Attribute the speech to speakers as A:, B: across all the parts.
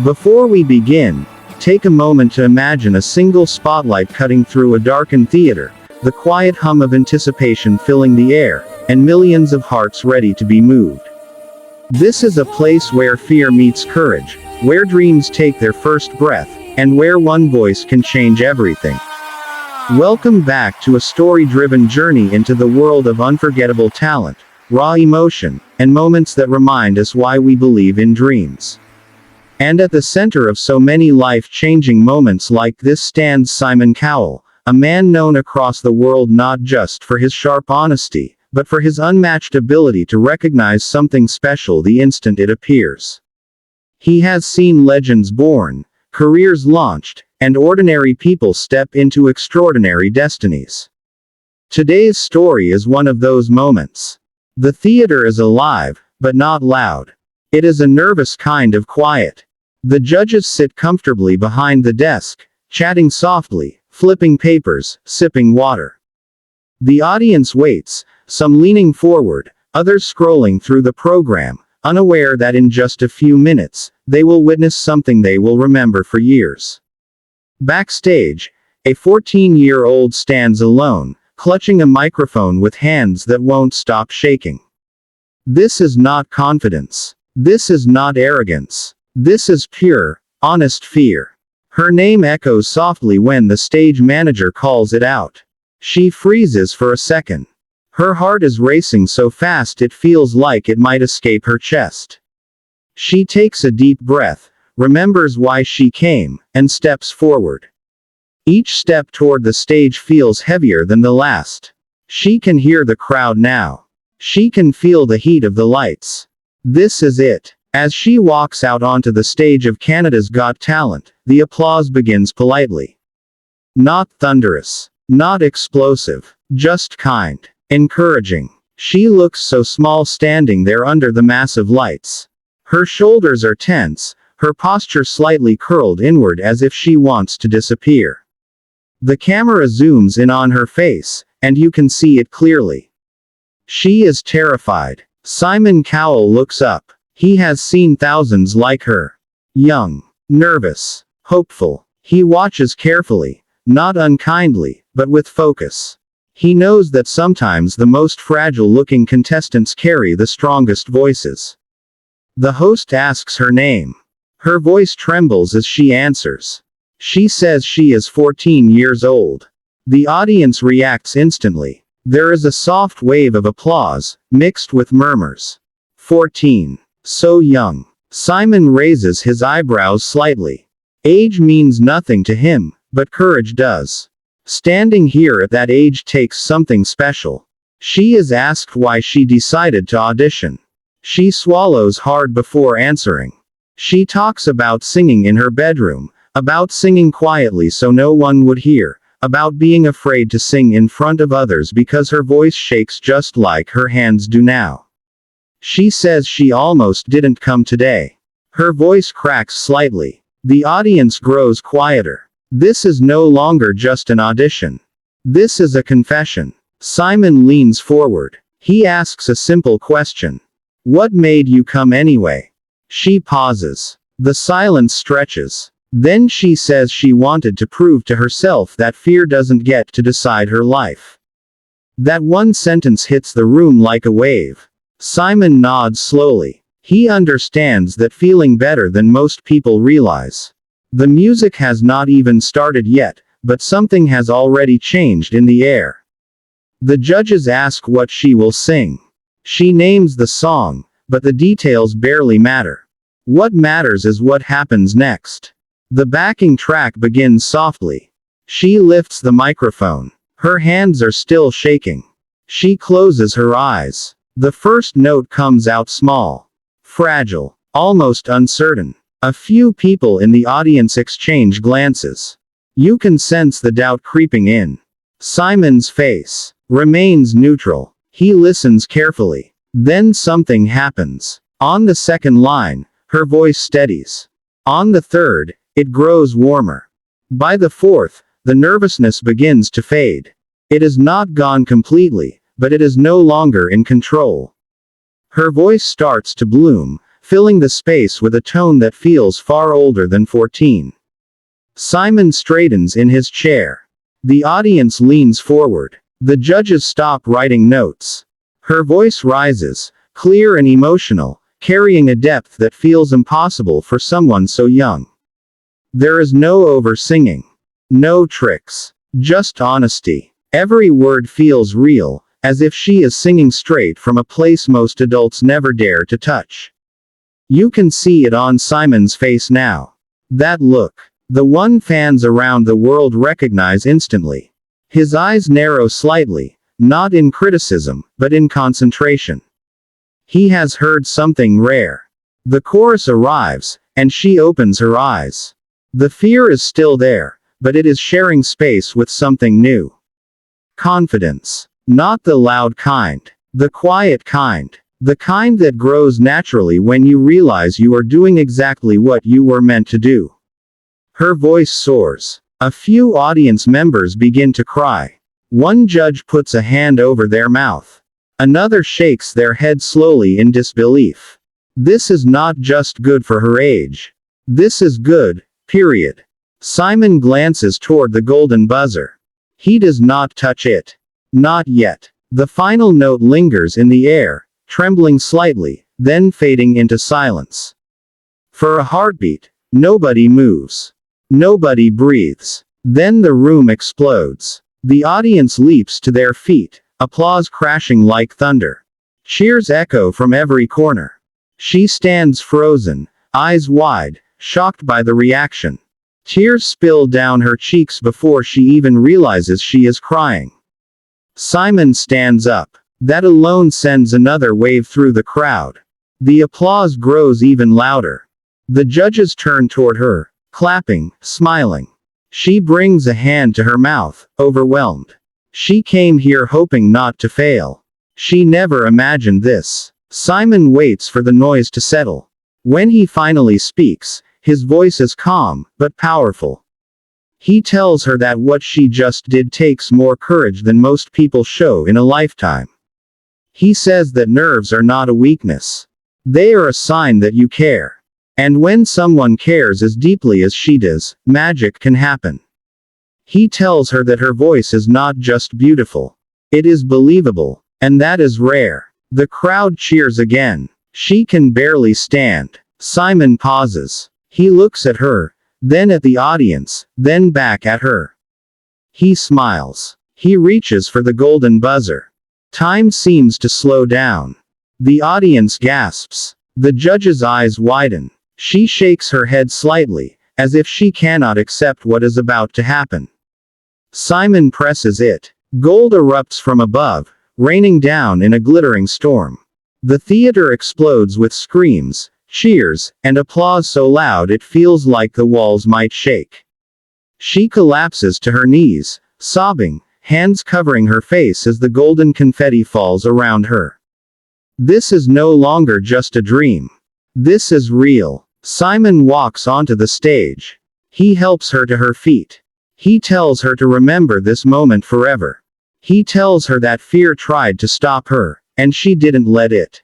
A: Before we begin, take a moment to imagine a single spotlight cutting through a darkened theater, the quiet hum of anticipation filling the air, and millions of hearts ready to be moved. This is a place where fear meets courage, where dreams take their first breath, and where one voice can change everything. Welcome back to a story-driven journey into the world of unforgettable talent, raw emotion, and moments that remind us why we believe in dreams. And at the center of so many life-changing moments like this stands Simon Cowell, a man known across the world not just for his sharp honesty, but for his unmatched ability to recognize something special the instant it appears. He has seen legends born, careers launched, and ordinary people step into extraordinary destinies. Today's story is one of those moments. The theater is alive, but not loud. It is a nervous kind of quiet. The judges sit comfortably behind the desk, chatting softly, flipping papers, sipping water. The audience waits, some leaning forward, others scrolling through the program, unaware that in just a few minutes, they will witness something they will remember for years. Backstage, a 14-year-old stands alone, clutching a microphone with hands that won't stop shaking. This is not confidence. This is not arrogance. This is pure, honest fear. Her name echoes softly when the stage manager calls it out. She freezes for a second. Her heart is racing so fast it feels like it might escape her chest. She takes a deep breath, remembers why she came, and steps forward. Each step toward the stage feels heavier than the last. She can hear the crowd now. She can feel the heat of the lights. This is it. As she walks out onto the stage of Canada's Got Talent, the applause begins politely. Not thunderous. Not explosive. Just kind. Encouraging. She looks so small standing there under the massive lights. Her shoulders are tense, her posture slightly curled inward as if she wants to disappear. The camera zooms in on her face, and you can see it clearly. She is terrified. Simon Cowell looks up. He has seen thousands like her. Young, nervous, hopeful. He watches carefully, not unkindly, but with focus. He knows that sometimes the most fragile-looking contestants carry the strongest voices. The host asks her name. Her voice trembles as she answers. She says she is 14 years old. The audience reacts instantly. There is a soft wave of applause, mixed with murmurs. 14. So young. Simon raises his eyebrows slightly. Age means nothing to him, but courage does. Standing here at that age takes something special. She is asked why she decided to audition. She swallows hard before answering. She talks about singing in her bedroom, about singing quietly so no one would hear, about being afraid to sing in front of others because her voice shakes just like her hands do now. She says she almost didn't come today. Her voice cracks slightly. The audience grows quieter. This is no longer just an audition. This is a confession. Simon leans forward. He asks a simple question. What made you come anyway? She pauses. The silence stretches. Then she says she wanted to prove to herself that fear doesn't get to decide her life. That one sentence hits the room like a wave. Simon nods slowly. He understands that feeling better than most people realize. The music has not even started yet, but something has already changed in the air. The judges ask what she will sing. She names the song, but the details barely matter. What matters is what happens next. The backing track begins softly. She lifts the microphone. Her hands are still shaking. She closes her eyes. The first note comes out small, fragile, almost uncertain. A few people in the audience exchange glances. You can sense the doubt creeping in. Simon's face remains neutral. He listens carefully. Then something happens. On the second line, her voice steadies. On the third, it grows warmer. By the fourth, the nervousness begins to fade. It is not gone completely, but it is no longer in control. Her voice starts to bloom, filling the space with a tone that feels far older than 14. Simon straightens in his chair. The audience leans forward. The judges stop writing notes. Her voice rises, clear and emotional, carrying a depth that feels impossible for someone so young. There is no over-singing. No tricks. Just honesty. Every word feels real, as if she is singing straight from a place most adults never dare to touch. You can see it on Simon's face now. That look. The one fans around the world recognize instantly. His eyes narrow slightly, not in criticism, but in concentration. He has heard something rare. The chorus arrives, and she opens her eyes. The fear is still there, but it is sharing space with something new. Confidence. Not the loud kind. The quiet kind. The kind that grows naturally when you realize you are doing exactly what you were meant to do. Her voice soars. A few audience members begin to cry. One judge puts a hand over their mouth. Another shakes their head slowly in disbelief. This is not just good for her age. This is good, period. Simon glances toward the golden buzzer. He does not touch it. Not yet. The final note lingers in the air, trembling slightly, then fading into silence. For a heartbeat, nobody moves. Nobody breathes. Then the room explodes. The audience leaps to their feet, applause crashing like thunder. Cheers echo from every corner. She stands frozen, eyes wide, shocked by the reaction. Tears spill down her cheeks before she even realizes she is crying. Simon stands up. That alone sends another wave through the crowd. The applause grows even louder. The judges turn toward her, clapping, smiling. She brings a hand to her mouth, overwhelmed. She came here hoping not to fail. She never imagined this. Simon waits for the noise to settle. When he finally speaks, his voice is calm, but powerful. He tells her that what she just did takes more courage than most people show in a lifetime. He says that nerves are not a weakness. They are a sign that you care. And when someone cares as deeply as she does, magic can happen. He tells her that her voice is not just beautiful. It is believable. And that is rare. The crowd cheers again. She can barely stand. Simon pauses. He looks at her, then at the audience, then back at her. He smiles. He reaches for the golden buzzer. Time seems to slow down. The audience gasps. The judge's eyes widen. She shakes her head slightly, as if she cannot accept what is about to happen. Simon presses it. Gold erupts from above, raining down in a glittering storm. The theater explodes with screams, cheers, and applause so loud it feels like the walls might shake. She collapses to her knees, sobbing, hands covering her face as the golden confetti falls around her. This is no longer just a dream. This is real. Simon walks onto the stage. He helps her to her feet. He tells her to remember this moment forever. He tells her that fear tried to stop her, and she didn't let it.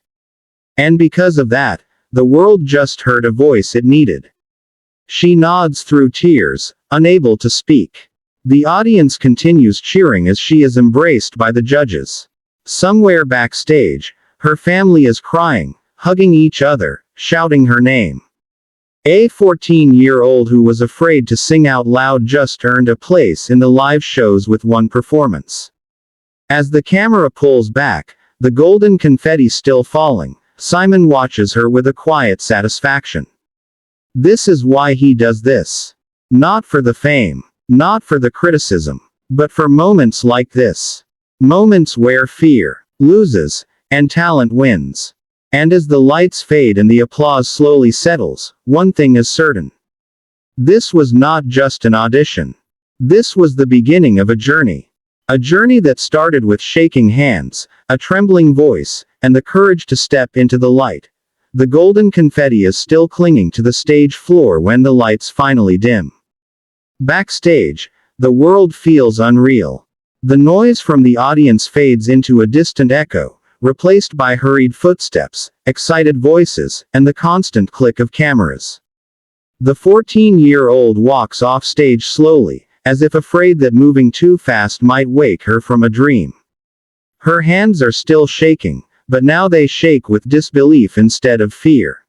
A: And because of that, the world just heard a voice it needed. She nods through tears, unable to speak. The audience continues cheering as she is embraced by the judges. Somewhere backstage, her family is crying, hugging each other, shouting her name. A 14-year-old who was afraid to sing out loud just earned a place in the live shows with one performance. As the camera pulls back, the golden confetti still falling, Simon watches her with a quiet satisfaction. This is why he does this. Not for the fame, not for the criticism, but for moments like this. Moments where fear loses, and talent wins. And as the lights fade and the applause slowly settles, one thing is certain. This was not just an audition. This was the beginning of a journey. A journey that started with shaking hands, a trembling voice, and the courage to step into the light. The golden confetti is still clinging to the stage floor when the lights finally dim. Backstage, the world feels unreal. The noise from the audience fades into a distant echo, replaced by hurried footsteps, excited voices, and the constant click of cameras. The 14-year-old walks off stage slowly, as if afraid that moving too fast might wake her from a dream. Her hands are still shaking, but now they shake with disbelief instead of fear.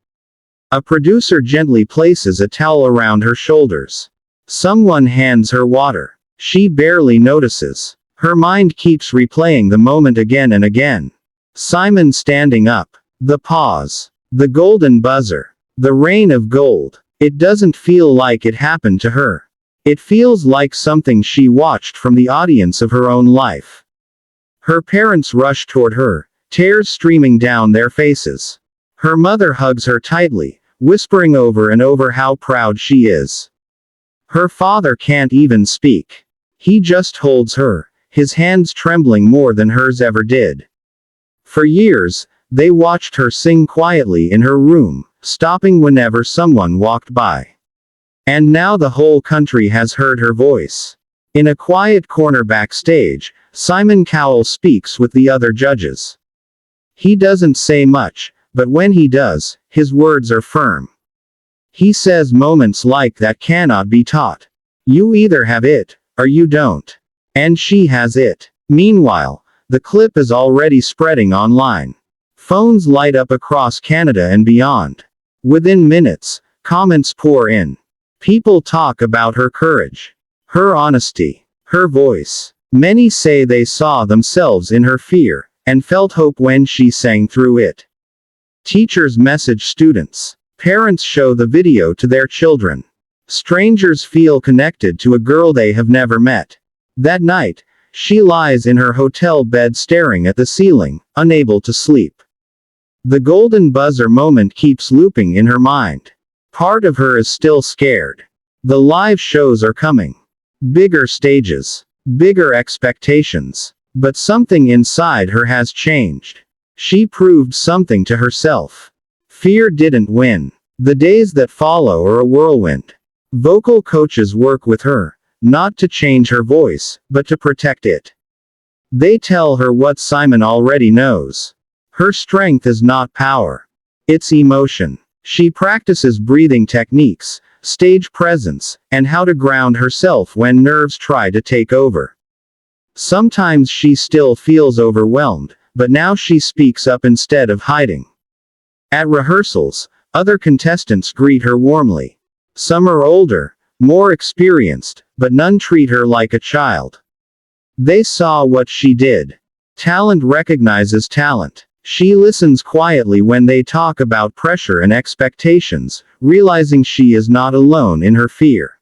A: A producer gently places a towel around her shoulders. Someone hands her water. She barely notices. Her mind keeps replaying the moment again and again. Simon standing up. The pause. The golden buzzer. The rain of gold. It doesn't feel like it happened to her. It feels like something she watched from the audience of her own life. Her parents rush toward her, tears streaming down their faces. Her mother hugs her tightly, whispering over and over how proud she is. Her father can't even speak. He just holds her, his hands trembling more than hers ever did. For years, they watched her sing quietly in her room, stopping whenever someone walked by. And now the whole country has heard her voice. In a quiet corner backstage, Simon Cowell speaks with the other judges. He doesn't say much, but when he does, his words are firm. He says moments like that cannot be taught. You either have it, or you don't. And she has it. Meanwhile, the clip is already spreading online. Phones light up across Canada and beyond. Within minutes, comments pour in. People talk about her courage, her honesty, her voice. Many say they saw themselves in her fear, and felt hope when she sang through it. Teachers message students. Parents show the video to their children. Strangers feel connected to a girl they have never met. That night, she lies in her hotel bed staring at the ceiling, unable to sleep. The golden buzzer moment keeps looping in her mind. Part of her is still scared. The live shows are coming. Bigger stages. Bigger expectations. But something inside her has changed. She proved something to herself. Fear didn't win. The days that follow are a whirlwind. Vocal coaches work with her, not to change her voice, but to protect it. They tell her what Simon already knows. Her strength is not power. It's emotion. She practices breathing techniques, stage presence, and how to ground herself when nerves try to take over. Sometimes she still feels overwhelmed, but now she speaks up instead of hiding. At rehearsals, other contestants greet her warmly. Some are older, more experienced, but none treat her like a child. They saw what she did. Talent recognizes talent. She listens quietly when they talk about pressure and expectations, realizing she is not alone in her fear.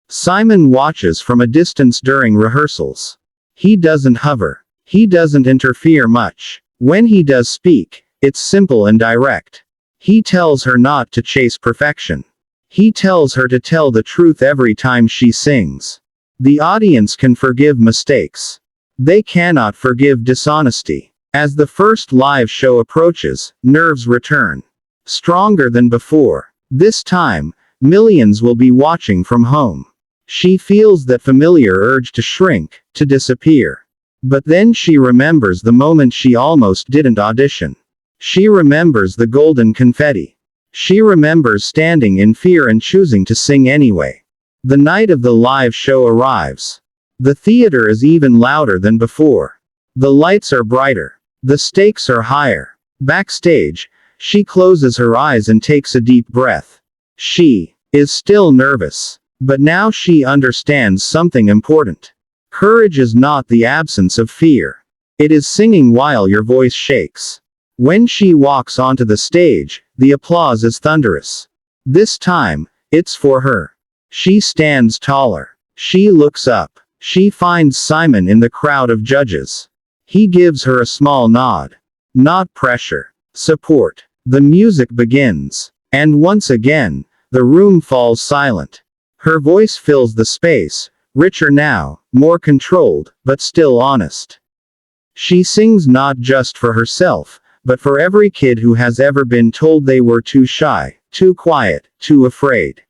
A: Simon watches from a distance during rehearsals. He doesn't hover. He doesn't interfere much. When he does speak, it's simple and direct. He tells her not to chase perfection. He tells her to tell the truth every time she sings. The audience can forgive mistakes. They cannot forgive dishonesty. As the first live show approaches, nerves return. Stronger than before. This time, millions will be watching from home. She feels that familiar urge to shrink, to disappear. But then she remembers the moment she almost didn't audition. She remembers the golden confetti. She remembers standing in fear and choosing to sing anyway. The night of the live show arrives. The theater is even louder than before. The lights are brighter. The stakes are higher. Backstage, she closes her eyes and takes a deep breath. She is still nervous. But now she understands something important. Courage is not the absence of fear. It is singing while your voice shakes. When she walks onto the stage, the applause is thunderous. This time, it's for her. She stands taller. She looks up. She finds Simon in the crowd of judges. He gives her a small nod. Not pressure. Support. The music begins. And once again, the room falls silent. Her voice fills the space, richer now, more controlled, but still honest. She sings not just for herself, but for every kid who has ever been told they were too shy, too quiet, too afraid.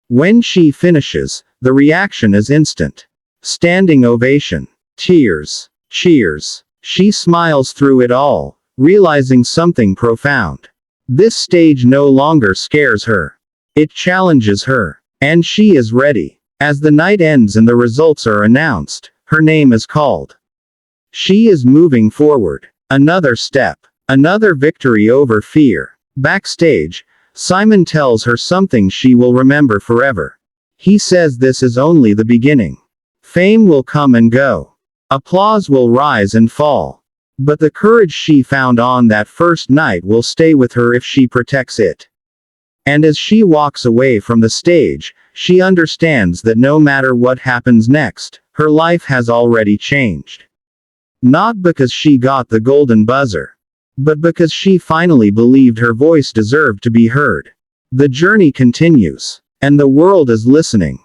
A: When she finishes, the reaction is instant. Standing ovation. Tears. Cheers. She smiles through it all, realizing something profound. This stage no longer scares her. It challenges her. And she is ready. As the night ends and the results are announced, her name is called. She is moving forward. Another step. Another victory over fear. Backstage, Simon tells her something she will remember forever. He says this is only the beginning. Fame will come and go. Applause will rise and fall. But the courage she found on that first night will stay with her if she protects it. And as she walks away from the stage, she understands that no matter what happens next, her life has already changed. Not because she got the golden buzzer, but because she finally believed her voice deserved to be heard. The journey continues, and the world is listening.